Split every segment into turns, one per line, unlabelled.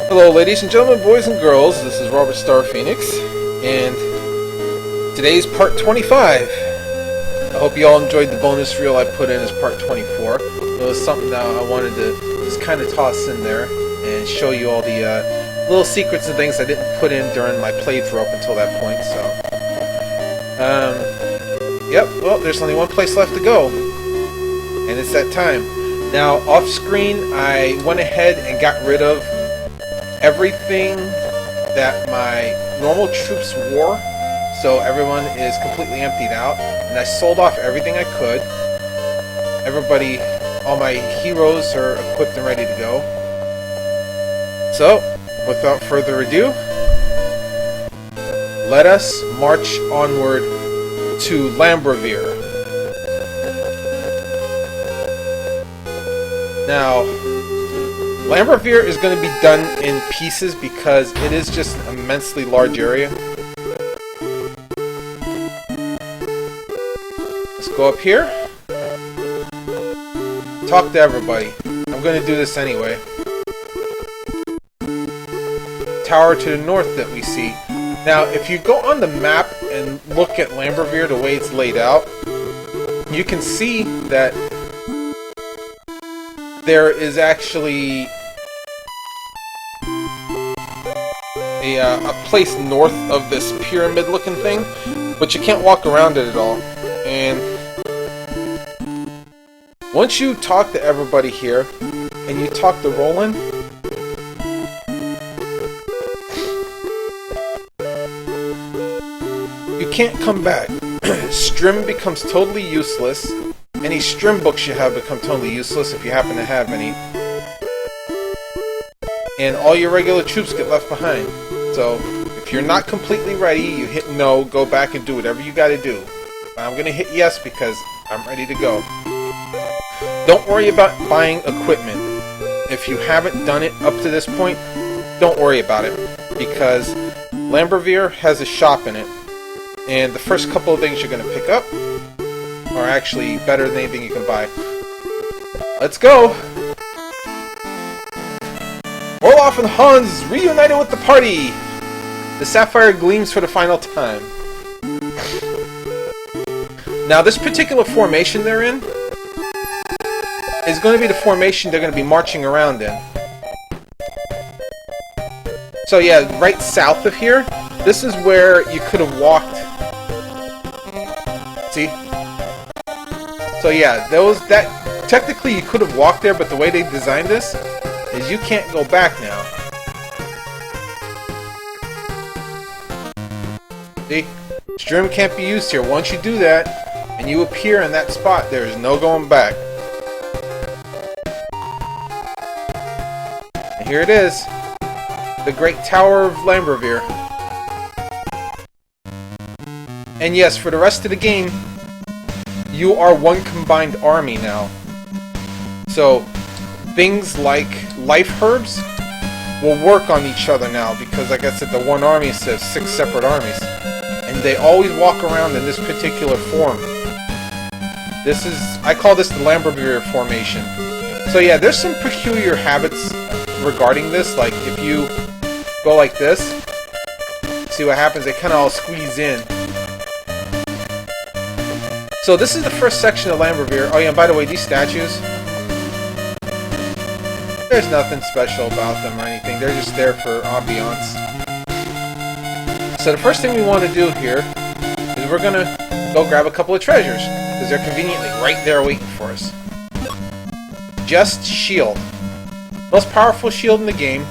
Hello ladies and gentlemen, boys and girls, this is Robert Star Phoenix, and today's part 25. I hope you all enjoyed the bonus reel I put in as part 24. It was something that I wanted to just kind of toss in there and show you all the little secrets and things I didn't put in during my playthrough up until that point, so... Yep, well, there's only one place left to go, and it's that time. Now, off screen, I went ahead and got rid of everything that my normal troops wore, so everyone is completely emptied out, and I sold off everything I could. Everybody, all my heroes are equipped and ready to go. So, without further ado, let us march onward to Lambruvir. Now, Lambruvir is going to be done in pieces because it is just an immensely large area. Let's go up here. Talk to everybody. I'm going to do this anyway. Tower to the north that we see. Now, if you go on the map and look at Lambruvir the way it's laid out, you can see that there is actually a place north of this pyramid-looking thing, but you can't walk around it at all. And once you talk to everybody here, and you talk to Roland, you can't come back. Strim becomes totally useless. Any Strim books you have become totally useless if you happen to have any. And all your regular troops get left behind. So, if you're not completely ready, you hit no, go back and do whatever you gotta do. But I'm gonna hit yes because I'm ready to go. Don't worry about buying equipment. If you haven't done it up to this point, don't worry about it. Because Lambruvir has a shop in it. And the first couple of things you're gonna pick up are actually better than anything you can buy. Let's go! Olaf and Hans reunited with the party! The sapphire gleams for the final time. Now, this particular formation they're in is going to be the formation they're going to be marching around in. So yeah, right south of here, this is where you could have walked. See? So yeah, technically you could have walked there, but the way they designed this is you can't go back now. See? Strim can't be used here. Once you do that, and you appear in that spot, there is no going back. And here it is. The Great Tower of Lambruvir. And yes, for the rest of the game, you are one combined army now. So, things like life herbs will work on each other now because, like I said, the one army says 6 separate armies. And they always walk around in this particular form. I call this the Lambruvir formation. So yeah, there's some peculiar habits regarding this, like if you go like this, see what happens, they kind of all squeeze in. So this is the first section of Lambruvir. Oh yeah, and by the way, these statues, there's nothing special about them or anything, they're just there for ambiance. So the first thing we want to do here is we're going to go grab a couple of treasures, because they're conveniently right there waiting for us. Just shield. Most powerful shield in the game.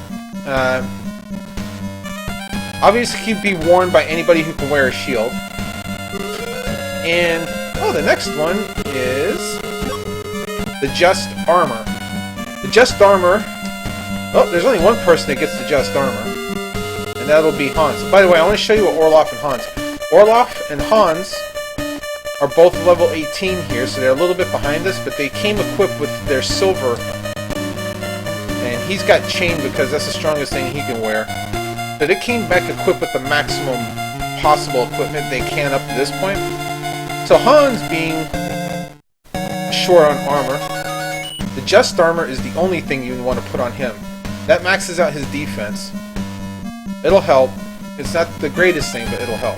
Obviously can be worn by anybody who can wear a shield. And, oh, the next one is the Just Armor. The Just Armor, oh, there's only one person that gets the Just Armor. And that'll be Hans. By the way, I want to show you what Orloff and Hans. Orloff and Hans are both level 18 here, so they're a little bit behind us, but they came equipped with their silver. And he's got chain because that's the strongest thing he can wear. So they came back equipped with the maximum possible equipment they can up to this point. So Hans being short on armor, the Just Armor is the only thing you want to put on him. That maxes out his defense. It'll help. It's not the greatest thing, but it'll help.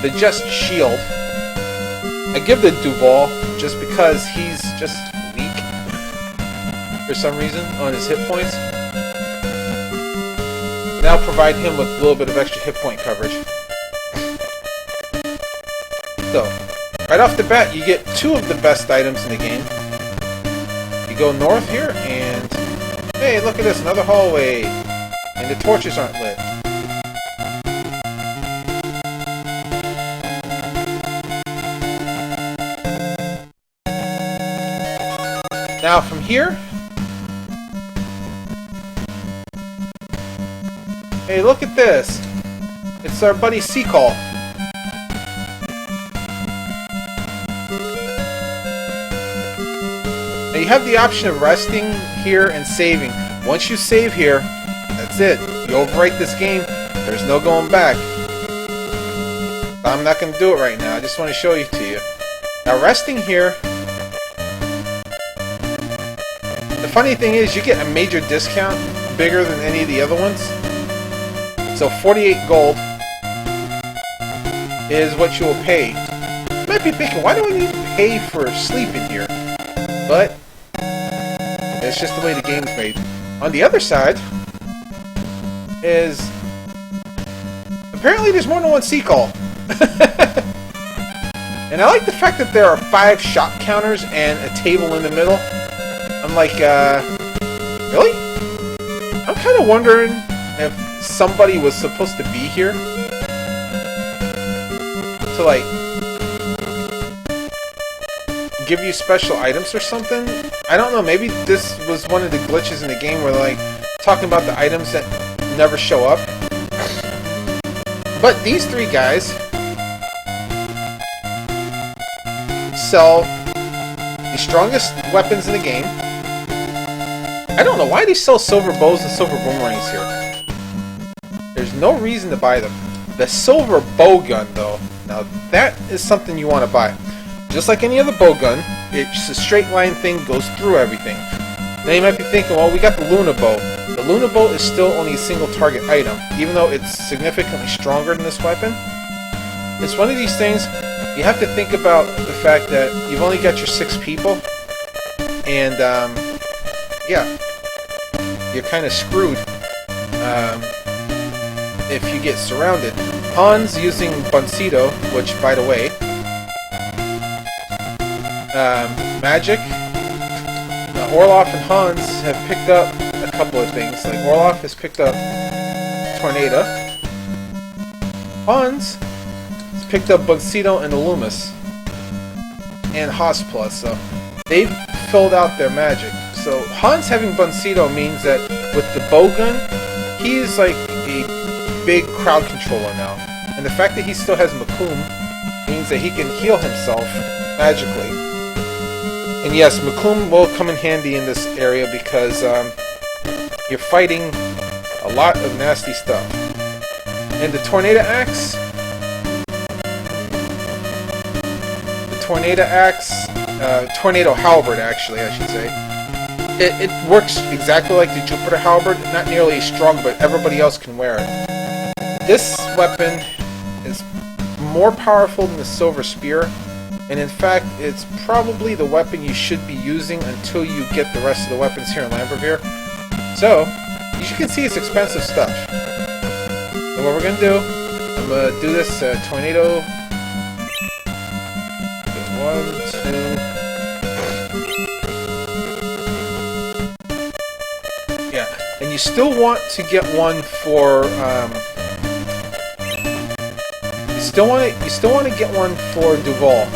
The Just Shield. I give the Duval just because he's just weak for some reason on his hit points. That'll provide him with a little bit of extra hit point coverage. So, right off the bat, you get two of the best items in the game. You go north here, and hey, look at this, another hallway, and the torches aren't lit. Now from here, hey, look at this. It's our buddy Seacall. Now you have the option of resting here and saving. Once you save here, that's it. You overwrite this game, there's no going back. I'm not going to do it right now, I just want to show it to you. Now resting here, the funny thing is you get a major discount, bigger than any of the other ones. So 48 gold is what you will pay. You might be thinking, why do I need to pay for sleeping here? But it's just the way the game's made. On the other side is apparently there's more than one Seacall. And I like the fact that there are 5 shop counters and a table in the middle. I'm like, really? I'm kind of wondering if somebody was supposed to be here to, like, give you special items or something. I don't know, maybe this was one of the glitches in the game where, like, talking about the items that never show up. But these 3 guys sell the strongest weapons in the game. I don't know why they sell silver bows and silver boomerangs here. There's no reason to buy them. The silver bow gun, though, now that is something you want to buy. Just like any other bow gun, it's a straight line thing, goes through everything. Now you might be thinking, well, we got the Luna bow. The Luna bow is still only a single target item, even though it's significantly stronger than this weapon. It's one of these things, you have to think about the fact that you've only got your 6 people, and yeah, you're kind of screwed if you get surrounded. Hans using Buncito, which, by the way, Magic, Orloff and Hans have picked up a couple of things. Like, Orloff has picked up Tornado. Hans has picked up Buncito and Illumis. And Haas Plus, so they've filled out their magic. So Hans having Buncito means that with the bow gun, he's like a big crowd controller now. And the fact that he still has Makum means that he can heal himself magically. And yes, Makum will come in handy in this area because you're fighting a lot of nasty stuff. And the Tornado Axe, Tornado Halberd, actually, I should say. It works exactly like the Jupiter Halberd, not nearly as strong, but everybody else can wear it. This weapon is more powerful than the Silver Spear, and in fact, it's probably the weapon you should be using until you get the rest of the weapons here in Lambruvir. So, as you can see, it's expensive stuff. So what we're going to do, I'm going to do this Tornado. 1, 2. Yeah, and you still want to get one for you still want to get one for Duval,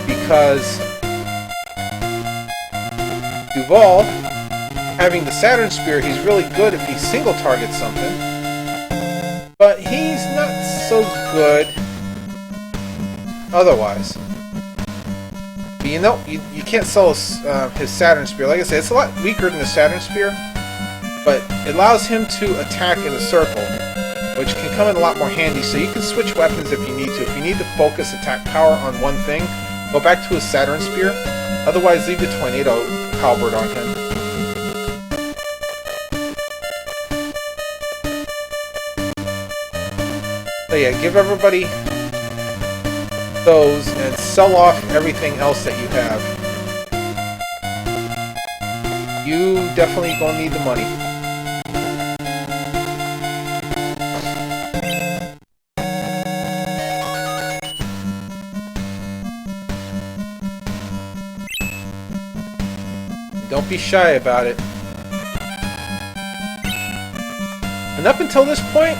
because Duval, having the Saturn Spear, he's really good if he single targets something, but he's not so good otherwise. But you know, you can't sell his Saturn Spear. Like I said, it's a lot weaker than the Saturn Spear, but it allows him to attack in a circle, which can come in a lot more handy, so you can switch weapons if you need to. If you need to focus attack power on one thing, go back to his Saturn Spear. Otherwise, leave the Tornado Halberd on him. So yeah, give everybody those and sell off everything else that you have. You definitely gonna need the money. Don't be shy about it. And up until this point,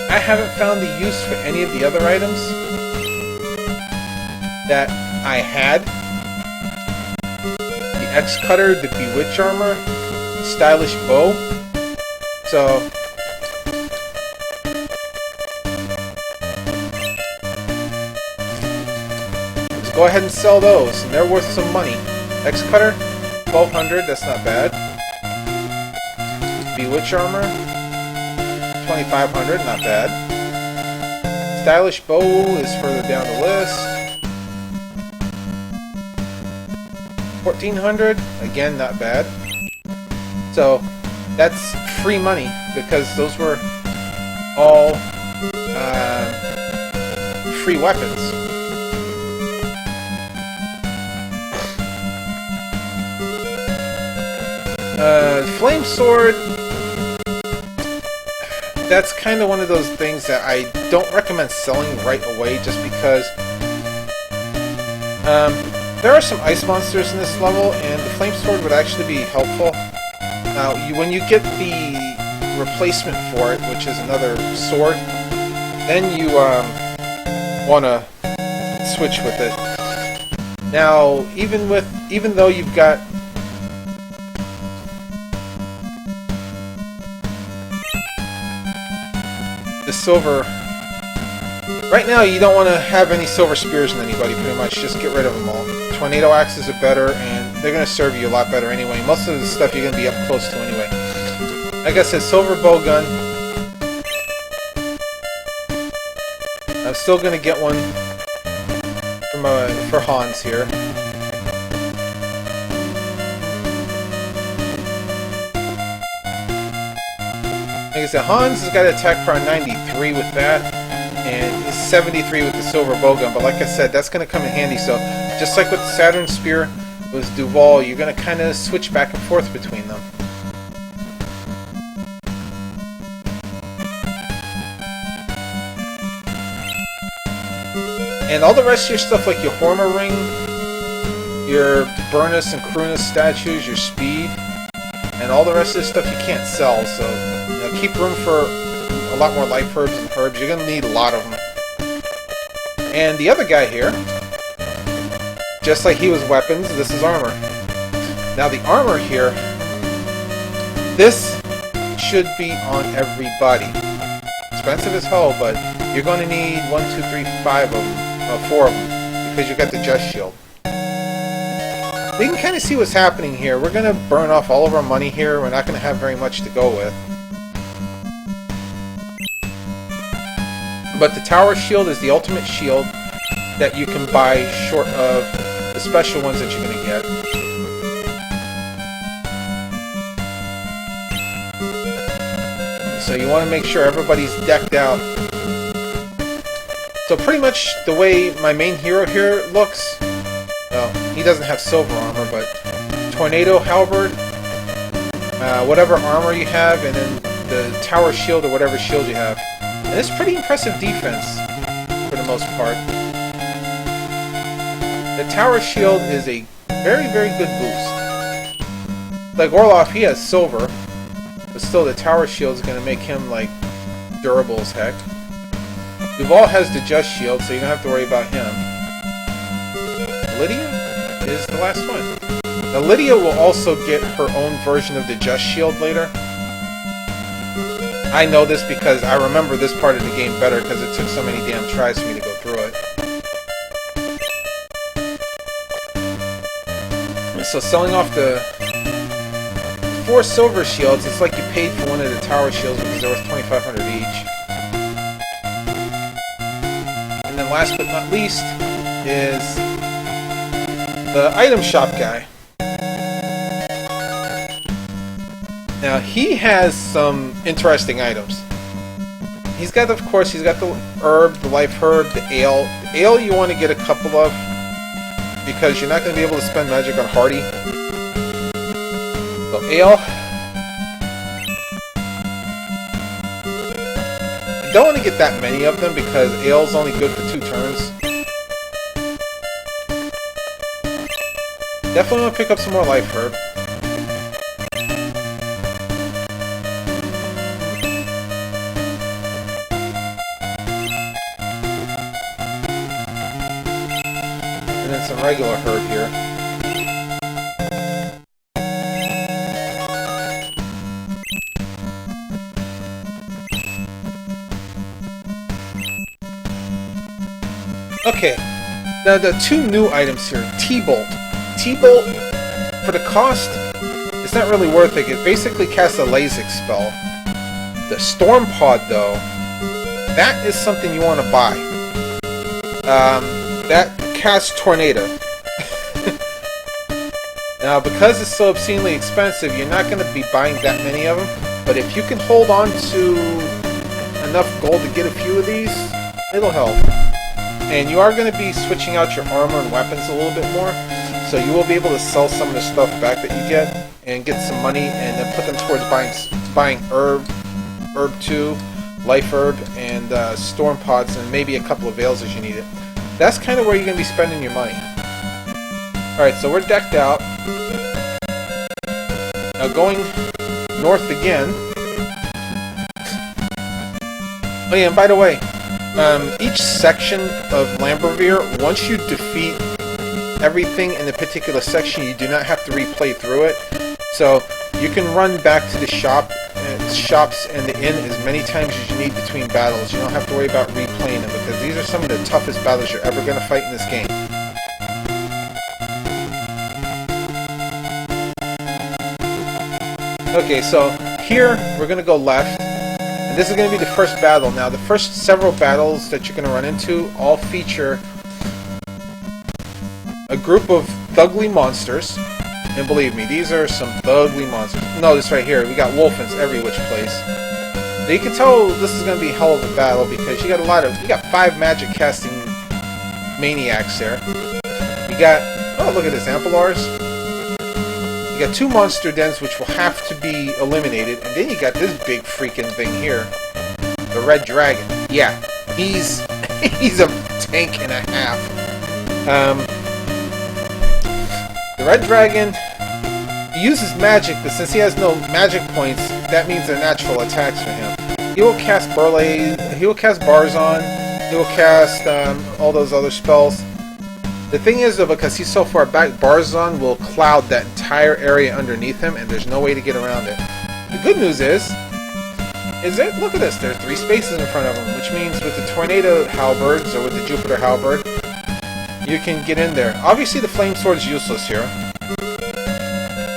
I haven't found the use for any of the other items that I had. The X Cutter, the Bewitch Armor, the Stylish Bow. So let's go ahead and sell those, and they're worth some money. X Cutter, 1200, that's not bad. Bewitch Armor, 2500, not bad. Stylish Bow is further down the list. 1400, again, not bad. So that's free money because those were all free weapons. Flame Sword, that's kind of one of those things that I don't recommend selling right away just because there are some ice monsters in this level and the Flame Sword would actually be helpful. Now, when you get the replacement for it, which is another sword, then you want to switch with it. Now, even though you've got the silver, right now you don't want to have any silver spears in anybody, pretty much. Just get rid of them all. Tornado axes are better, and they're going to serve you a lot better anyway. Most of the stuff you're going to be up close to anyway. Like I said, silver bow gun. I'm still going to get one for Hans here. Like I said, Hans has got attack power 93 with that, and he's 73 with the silver bowgun. But like I said, that's going to come in handy. So just like with the Saturn Spear with Duval, you're going to kind of switch back and forth between them. And all the rest of your stuff, like your Horma Ring, your Burnus and Krunus statues, your speed, and all the rest of this stuff you can't sell. So keep room for a lot more life herbs and herbs. You're going to need a lot of them. And the other guy here, just like he was weapons, this is armor. Now the armor here, this should be on everybody. Expensive as hell, but you're going to need 1, 2, 3, 5 of them. 4 of them, because you've got the Just Shield. We can kind of see what's happening here. We're going to burn off all of our money here. We're not going to have very much to go with. But the Tower Shield is the ultimate shield that you can buy short of the special ones that you're going to get. So you want to make sure everybody's decked out. So pretty much the way my main hero here looks, well, he doesn't have silver armor, but Tornado Halberd, whatever armor you have, and then the Tower Shield or whatever shield you have. And it's pretty impressive defense, for the most part. The Tower Shield is a very, very good boost. Like Orloff, he has silver, but still the Tower Shield is going to make him, like, durable as heck. Duval has the Just Shield, so you don't have to worry about him. Lydia is the last one. Now Lydia will also get her own version of the Just Shield later. I know this because I remember this part of the game better because it took so many damn tries for me to go through it. So selling off the 4 silver shields, it's like you paid for one of the Tower Shields because they're worth 2,500 each. And then last but not least is the item shop guy. Now he has some interesting items. he's got, of course, he's got the herb, the life herb, the ale. The ale you want to get a couple of, because you're not going to be able to spend magic on Hardy. So ale. You don't want to get that many of them because ale's only good for 2 turns. Definitely want to pick up some more life herb. And then some regular herb here. Okay, now the 2 new items here. T-Bolt. T-Bolt, for the cost, it's not really worth it. It basically casts a Lasik spell. The Storm Pod, though, that is something you want to buy. That casts Tornado. Now, because it's so obscenely expensive, you're not going to be buying that many of them. But if you can hold on to enough gold to get a few of these, it'll help. And you are going to be switching out your armor and weapons a little bit more. So you will be able to sell some of the stuff back that you get and get some money and then put them towards buying herb 2, life herb, and storm pods, and maybe a couple of veils as you need it. That's kind of where you're going to be spending your money. Alright, so we're decked out. Now going north again. Oh yeah, and by the way, each section of Lambruvir, once you defeat everything in the particular section, you do not have to replay through it. So you can run back to the shops and the inn as many times as you need between battles. You don't have to worry about replaying them because these are some of the toughest battles you're ever going to fight in this game. Okay, so here we're going to go left. And this is going to be the first battle. Now, the first several battles that you're going to run into all feature a group of thugly monsters, and believe me, these are some thugly monsters. Notice right here, we got wolfins every which place. Now you can tell this is going to be a hell of a battle because you got 5 magic casting maniacs there. You got, oh look at this, Ampelars. You got 2 monster dens which will have to be eliminated, and then you got this big freaking thing here, the red dragon. Yeah, he's a tank and a half. The red dragon, he uses magic, but since he has no magic points, that means they're natural attacks for him. He will cast he will cast Barzon, he will cast all those other spells. The thing is, though, because he's so far back, Barzon will cloud that entire area underneath him, and there's no way to get around it. The good news is that, look at this, there are 3 spaces in front of him, which means with the Tornado Halberds, or with the Jupiter Halberd, you can get in there. Obviously, the Flame Sword is useless here.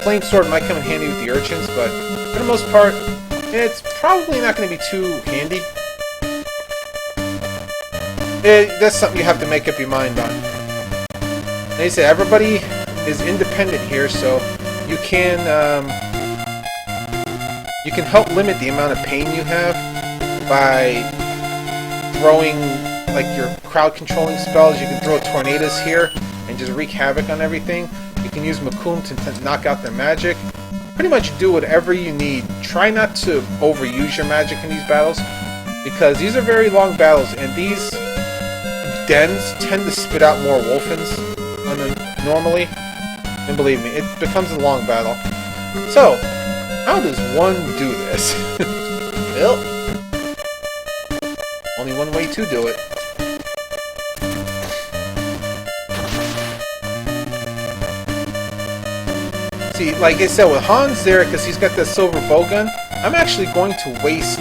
Flame Sword might come in handy with the urchins, but for the most part, it's probably not going to be too handy. That's something you have to make up your mind on. They say everybody is independent here, so you can help limit the amount of pain you have by throwing like your crowd controlling spells. You can throw tornadoes here and just wreak havoc on everything. You can use Makum to knock out their magic. Pretty much do whatever you need. Try not to overuse your magic in these battles because these are very long battles, and these dens tend to spit out more wolfins normally. And believe me, it becomes a long battle. So, how does one do this? Well, only one way to do it. See, like I said, with Hans there, because he's got that silver bowgun, I'm actually going to waste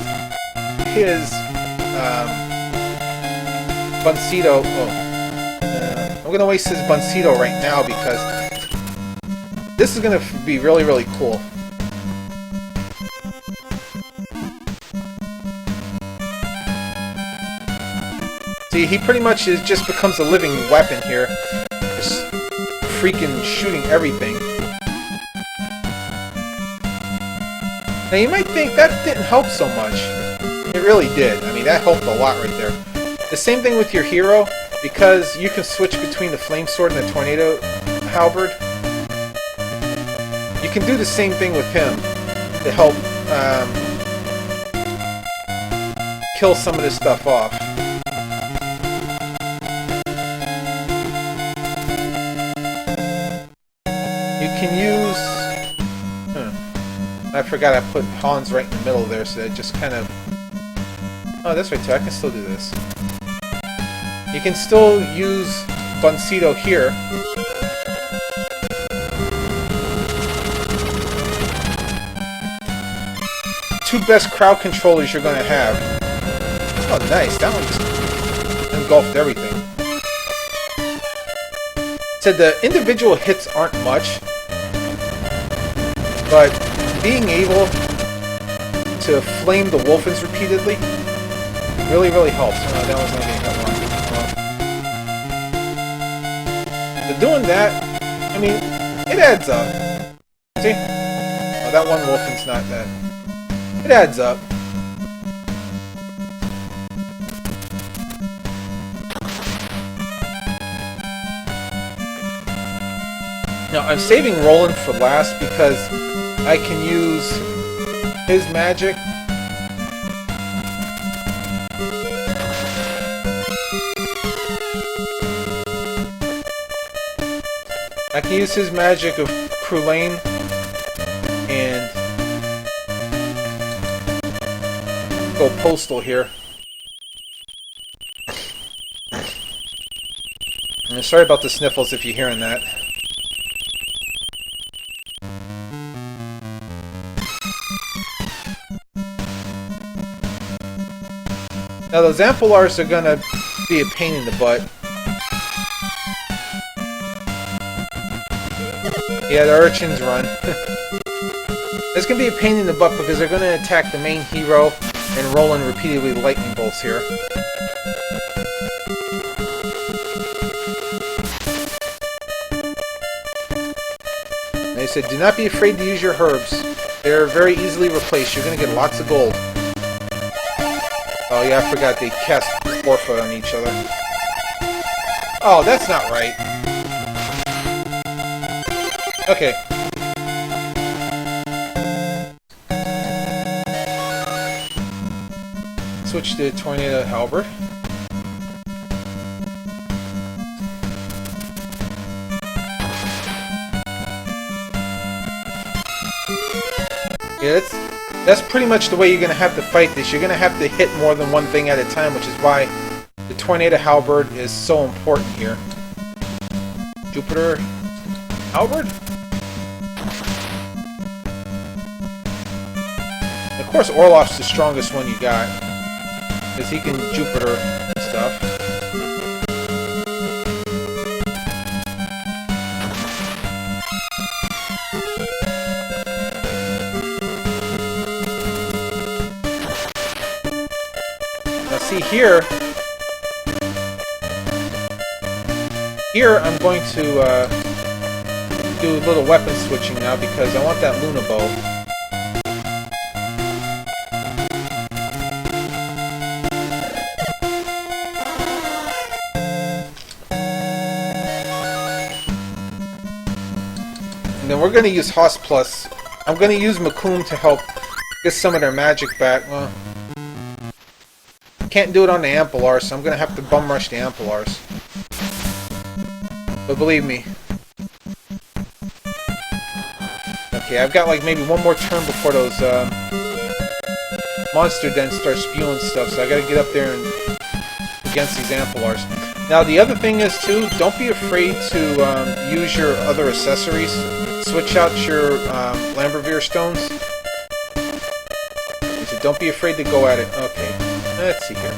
his Buncito. I'm going to waste his Buncito right now because this is going to be really, really cool. See, he pretty much just becomes a living weapon here, just freaking shooting everything. Now you might think that didn't help so much. It really did. I mean, that helped a lot right there. The same thing with your hero, because you can switch between the flame sword and the tornado halberd. You can do the same thing with him to help kill some of this stuff off. You can use... I forgot I put Hans right in the middle there, so it just kind of... Oh, that's right too. I can still do this. You can still use Buncito here. Two best crowd controllers you're going to have. Oh, nice. That one just engulfed everything. So the individual hits aren't much, but being able to flame the Wolfens repeatedly really, really helps. Oh, that was not getting that long. So doing that, I mean, it adds up. See? Oh, that one Wolfen's not that. It adds up. Now, I'm saving Roland for last because I can use his magic. I can use his magic of Crulain and go postal here. And sorry about the sniffles if you're hearing that. Now those Ampelars are gonna be a pain in the butt. Yeah, the urchins run. It's gonna be a pain in the butt because they're gonna attack the main hero and roll in repeatedly lightning bolts here. And they said, do not be afraid to use your herbs. They're very easily replaced. You're gonna get lots of gold. Oh yeah, I forgot they cast Orpha on each other. Oh, that's not right. Okay. Switch to Tornado Halberd. Yeah, that's pretty much the way you're going to have to fight this. You're going to have to hit more than one thing at a time, which is why the Tornado Halberd is so important here. Jupiter Halberd? Of course, Orloff's the strongest one you got, because he can Jupiter stuff. Now see here, I'm going to do a little weapon switching now because I want that Luna Bow. And then we're going to use Hoss Plus. I'm going to use Makun to help get some of their magic back. Well, can't do it on the Ampelars, so I'm going to have to bum rush the Ampelars. But believe me. Okay, I've got like maybe one more turn before those monster dens start spewing stuff, so I gotta get up there and against these Ampelars. Now the other thing is too, don't be afraid to use your other accessories. Switch out your Lambruvir stones. So don't be afraid to go at it. Okay, let's see here.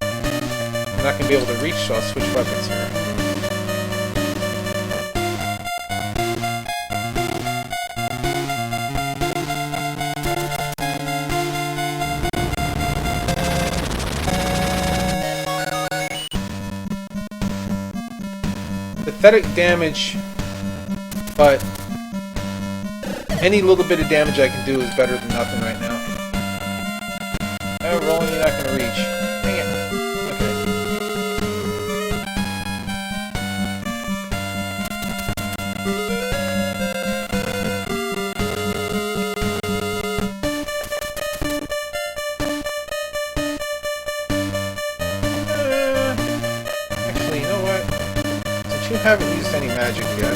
I'm not gonna be able to reach, so I'll switch weapons here. Pathetic damage, but any little bit of damage I can do is better than nothing right now. haven't used any magic yet.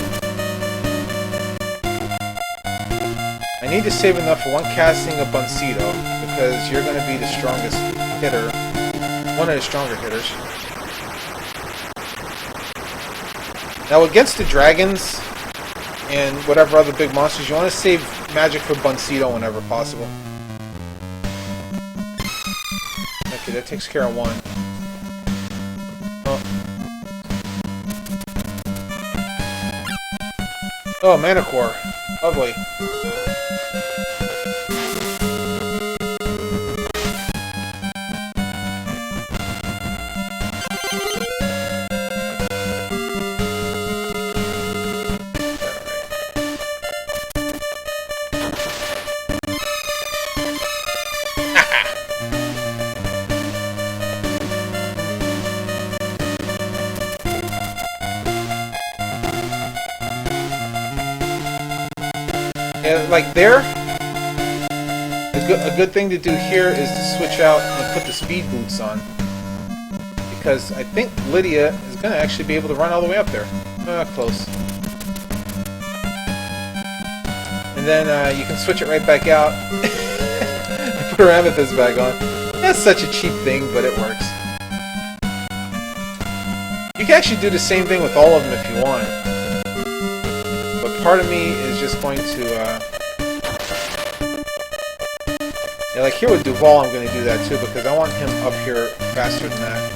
I need to save enough for one casting of Buncito, because you're going to be the strongest hitter. One of the stronger hitters. Now against the dragons and whatever other big monsters, you want to save magic for Buncito whenever possible. Okay, that takes care of one. Oh, mana core. Lovely. Like there, a good thing to do here is to switch out and put the speed boots on, because I think Lydia is going to actually be able to run all the way up there. Close. And then you can switch it right back out and put her amethyst back on. That's such a cheap thing, but it works. You can actually do the same thing with all of them if you want. But part of me is just going to... yeah, like here with Duval, I'm going to do that too, because I want him up here faster than that.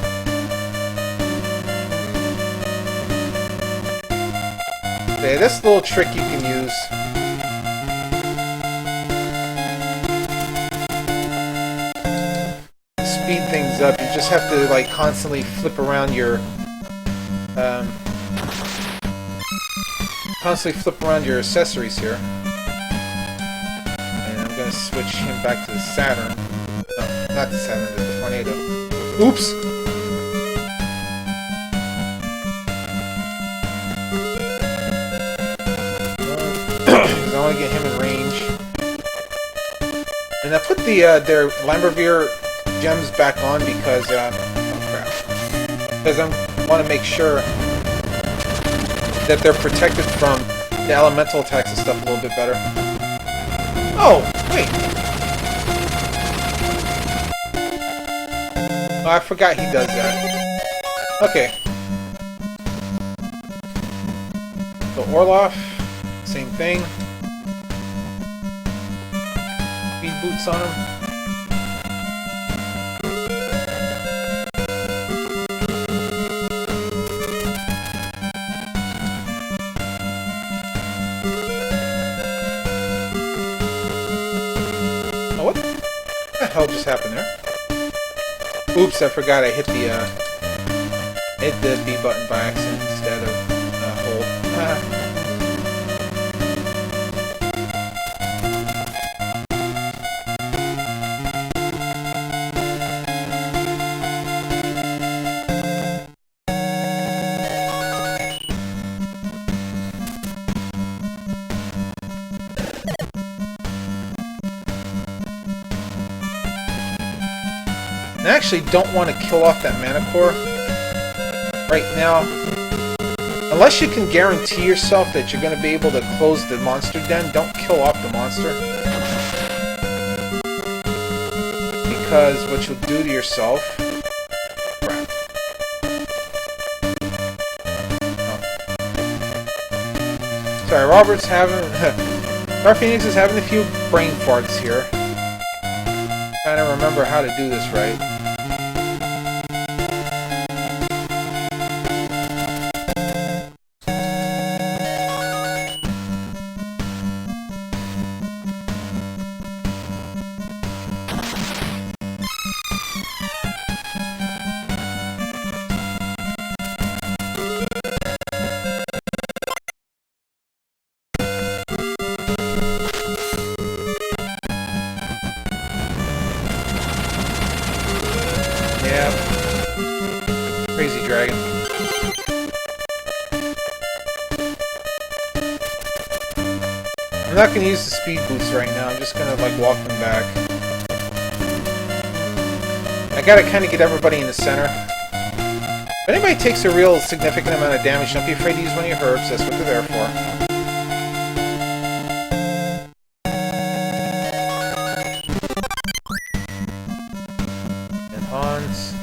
Okay, this little trick you can use. To speed things up, you just have to like constantly flip around your accessories here. Switch him back to the Saturn. No, not the Saturn, the Tornado. Oops! I want to get him in range. And I put their Lambruvir gems back on because, oh crap. Because I want to make sure that they're protected from the elemental attacks and stuff a little bit better. Oh, wait. Oh, I forgot he does that. Okay. So Orloff, same thing. Speed boots on him. What the hell just happened there? Oops, I forgot I hit the B button by accident instead of hold. I actually don't want to kill off that mana core right now. Unless you can guarantee yourself that you're going to be able to close the monster den, don't kill off the monster. Because what you'll do to yourself... Crap. Oh. Sorry, Robert's having... Our Phoenix is having a few brain farts here. Trying to remember how to do this right. Crazy dragon. I'm not going to use the speed boots right now. I'm just going to like walk them back. I got to kind of get everybody in the center. If anybody takes a real significant amount of damage, don't be afraid to use one of your herbs. That's what they're there for. And Hans.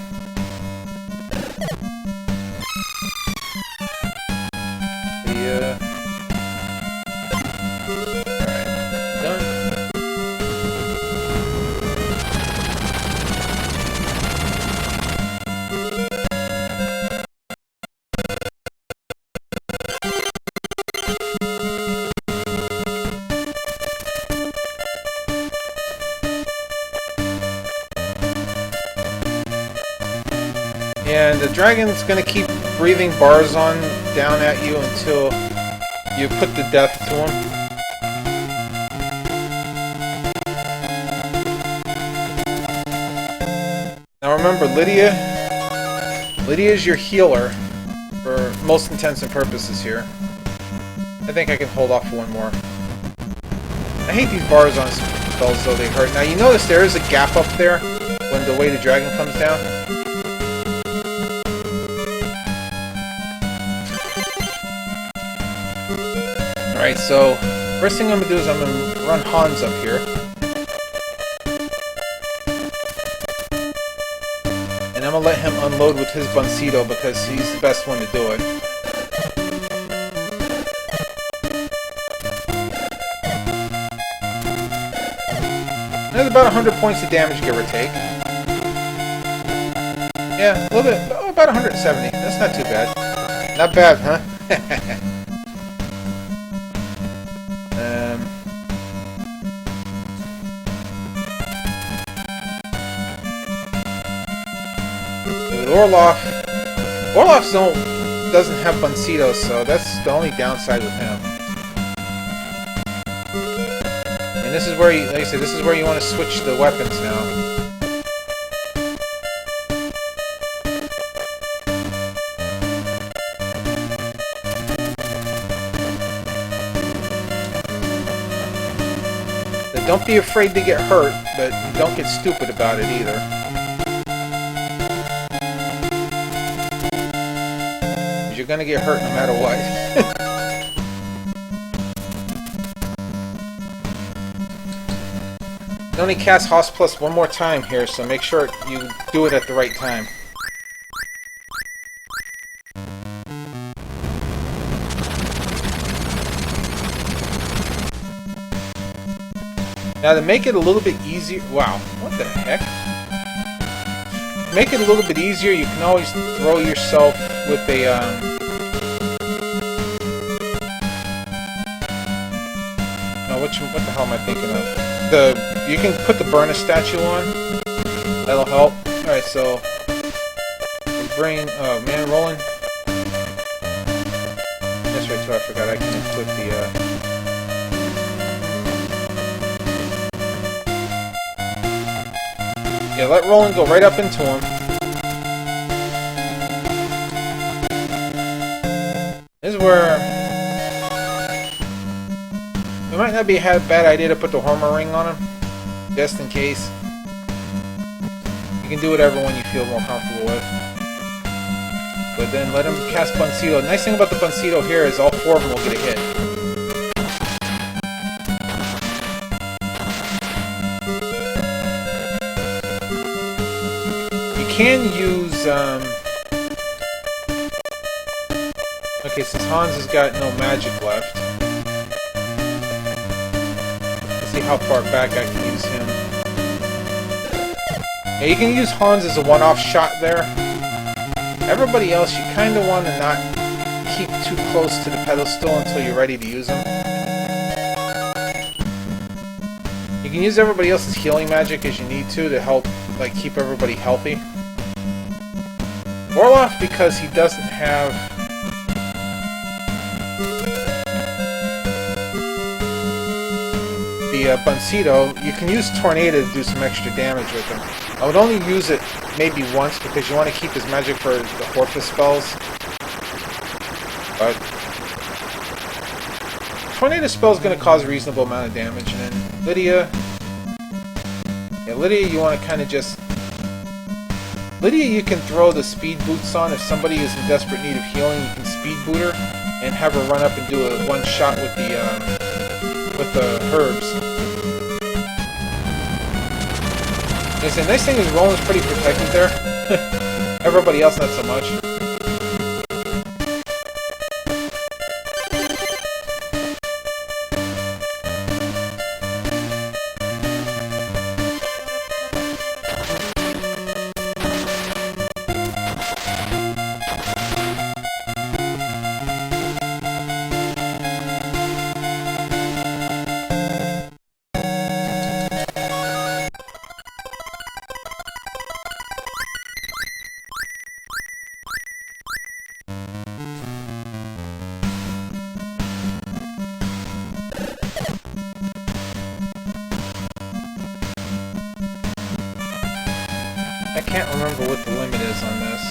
Alright, done. And the dragon's gonna keep breathing bars on down at you until you put the death to him. Now remember, Lydia is your healer for most intents and purposes here. I think I can hold off for one more. I hate these bars on spells though, they hurt. Now you notice there is a gap up there when the way the dragon comes down. Alright, so first thing I'm going to do is I'm going to run Hans up here. And I'm going to let him unload with his Buncito because he's the best one to do it. There's about 100 points of damage, give or take. Yeah, a little bit, about 170. That's not too bad. Not bad, huh? Orloff doesn't have Buncito, so that's the only downside with him. And this is where you, like I said, this is where you want to switch the weapons now. So don't be afraid to get hurt, but don't get stupid about it either. You're gonna get hurt no matter what. You only cast Hoss Plus one more time here, so make sure you do it at the right time. Now to make it a little bit easier... Wow, what the heck? To make it a little bit easier, you can always throw yourself with a... what the hell am I thinking of? You can put the Burna statue on. That'll help. Alright, so... bring... oh man, rolling. That's right too, I forgot I can put the... yeah, let Roland go right up into him. This is where... it might not be a bad idea to put the Horma ring on him, just in case. You can do whatever one you feel more comfortable with. But then let him cast Buncito. The nice thing about the Buncito here is all four of them will get a hit. You can use... okay, since Hans has got no magic left. See how far back I can use him. Yeah, you can use Hans as a one-off shot there. Everybody else, you kind of want to not keep too close to the pedestal until you're ready to use them. You can use everybody else's healing magic as you need to help, like, keep everybody healthy. Orloff, because he doesn't have... the Buncito, you can use Tornado to do some extra damage with him. I would only use it maybe once because you want to keep his magic for the Horfus spells. But Tornado spell is going to cause a reasonable amount of damage. And then Lydia, yeah, Lydia, you want to kind of just Lydia, you can throw the speed boots on. If somebody is in desperate need of healing, you can speed boot her and have her run up and do a one shot with the herbs. The nice thing is Roland's pretty protected there. Everybody else not so much. I can't remember what the limit is on this.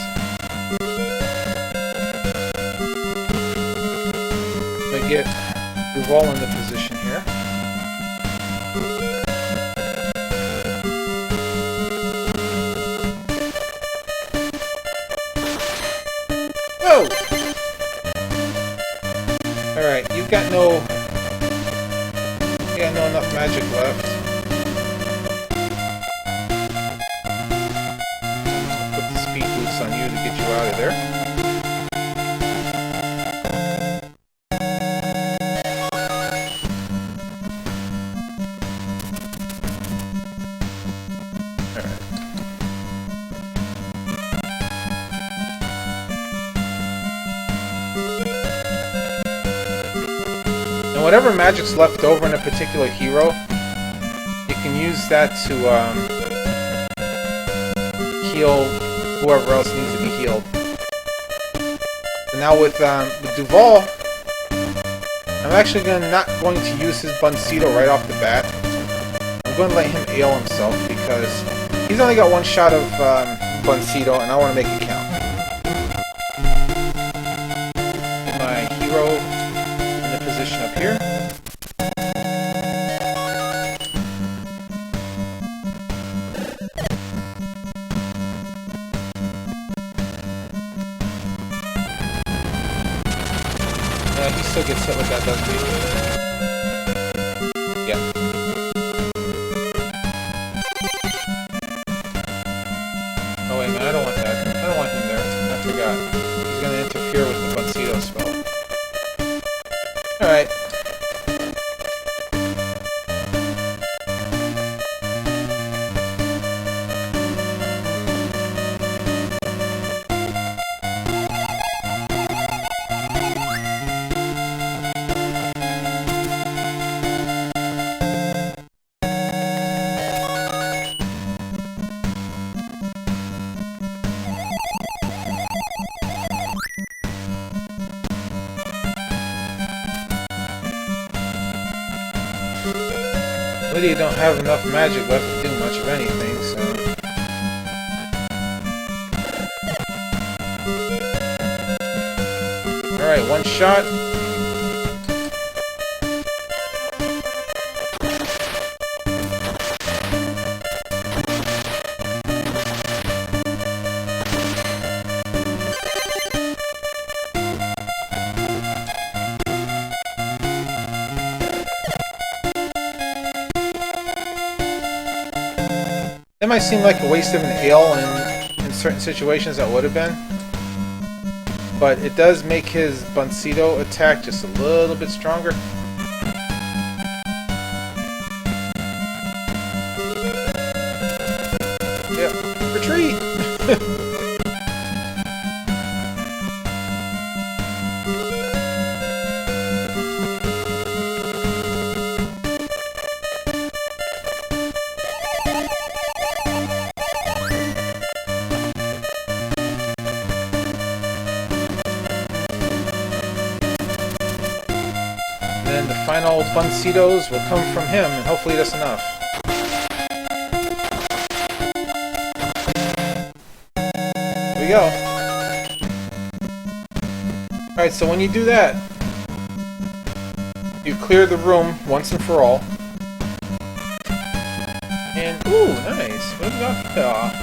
I get Duval in the position here. Whoa! Alright, you've got no enough magic left. On you to get you out of there. Alright. And whatever magic's left over in a particular hero, you can use that to heal whoever else needs to be healed. So now with Duval, I'm actually not going to use his Buncito right off the bat. I'm going to let him heal himself because he's only got one shot of Buncito and I want to make it count. My hero in the position up here. He still gets hit with that, doesn't he? Yeah. Oh wait a minute, I don't want that. I don't want him there. I forgot. He's going to interfere with the Buncito spell. Alright. Lydia don't have enough magic left to do much of anything, so... Alright, one shot. That might seem like a waste of an ale in certain situations that would have been. But it does make his Buncito attack just a little bit stronger. Yep. Retreat! And the final Buncitos will come from him, and hopefully that's enough. There we go. Alright, so when you do that, you clear the room once and for all. And, ooh, nice. What do we got?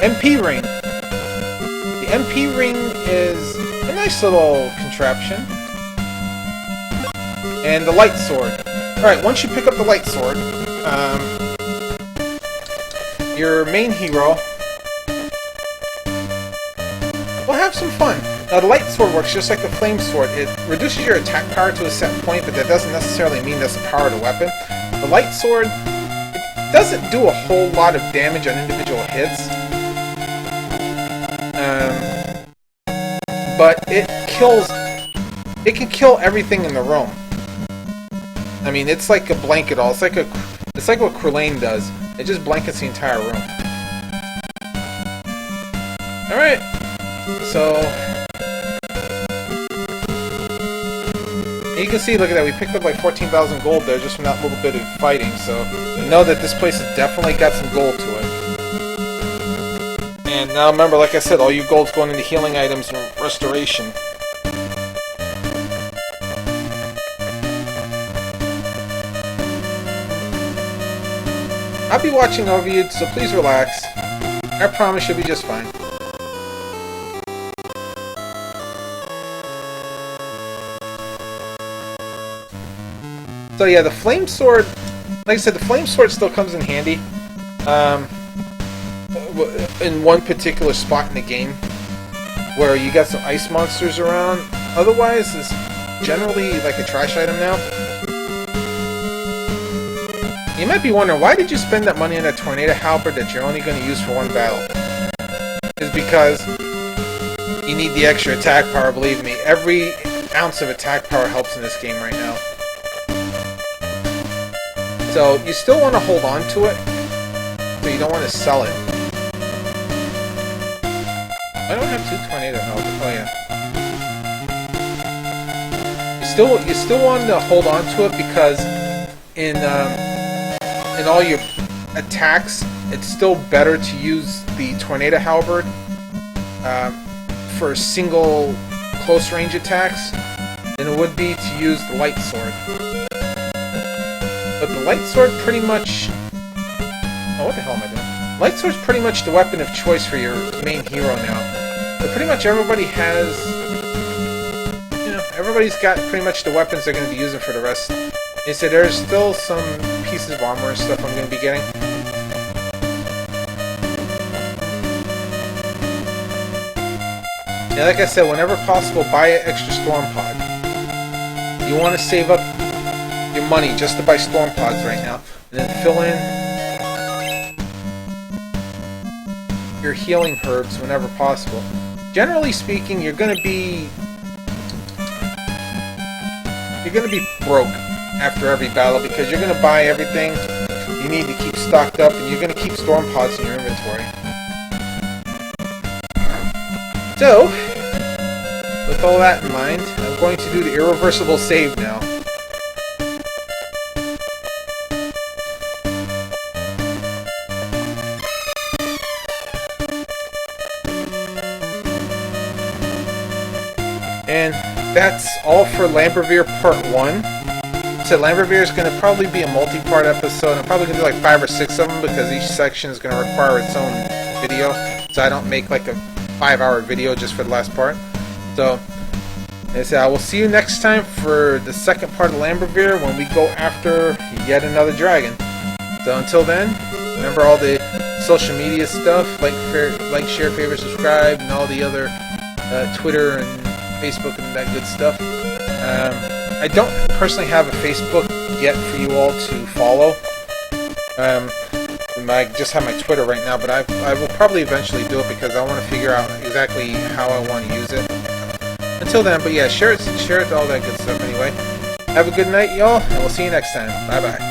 MP ring. The MP ring is a nice little contraption. And the light sword. Alright, once you pick up the light sword, your main hero will have some fun. Now, the light sword works just like the flame sword. It reduces your attack power to a set point, but that doesn't necessarily mean that's the power of the weapon. The light sword, it doesn't do a whole lot of damage on individual hits. But it can kill everything in the room. I mean, it's like a blanket all. It's like what Krillane does. It just blankets the entire room. Alright. So you can see, look at that, we picked up like 14,000 gold there just from that little bit of fighting, so you know that this place has definitely got some gold to it. And now remember, like I said, all your gold's going into healing items and restoration. I'll be watching over you, so please relax. I promise you'll be just fine. So yeah, the flame sword, like I said, the flame sword still comes in handy in one particular spot in the game where you got some ice monsters around. Otherwise, it's generally like a trash item now. You might be wondering, why did you spend that money on a tornado halberd that you're only going to use for one battle? It's because you need the extra attack power, believe me. Every ounce of attack power helps in this game right now. So you still want to hold on to it, but you don't want to sell it. I don't have 2 tornado health. Oh yeah. You still want to hold on to it because in all your attacks, it's still better to use the tornado halberd for single close range attacks than it would be to use the light sword. But the light sword pretty much... Oh, what the hell am I doing? Light sword's pretty much the weapon of choice for your main hero now. But pretty much everybody has... You know, everybody's got pretty much the weapons they're going to be using for the rest. And so there's still some pieces of armor and stuff I'm going to be getting. Yeah, like I said, whenever possible, buy an extra storm pod. You want to save up your money just to buy storm pods right now, and then fill in your healing herbs whenever possible. Generally speaking, you're gonna be broke after every battle because you're gonna buy everything you need to keep stocked up, and you're gonna keep storm pods in your inventory. So, with all that in mind, I'm going to do the irreversible save now. And that's all for Lambruvir Part 1. So Lambruvir is going to probably be a multi-part episode. I'm probably going to do like 5 or 6 of them because each section is going to require its own video. So I don't make like a 5-hour video just for the last part. So, like I said, I will see you next time for the second part of Lambruvir when we go after yet another dragon. So until then, remember all the social media stuff, like, share, favorite, subscribe, and all the other Twitter and Facebook and that good stuff. I don't personally have a Facebook yet for you all to follow. I just have my Twitter right now, but I will probably eventually do it because I want to figure out exactly how I want to use it. Until then, but yeah, share it, all that good stuff anyway. Have a good night, y'all, and we'll see you next time. Bye-bye.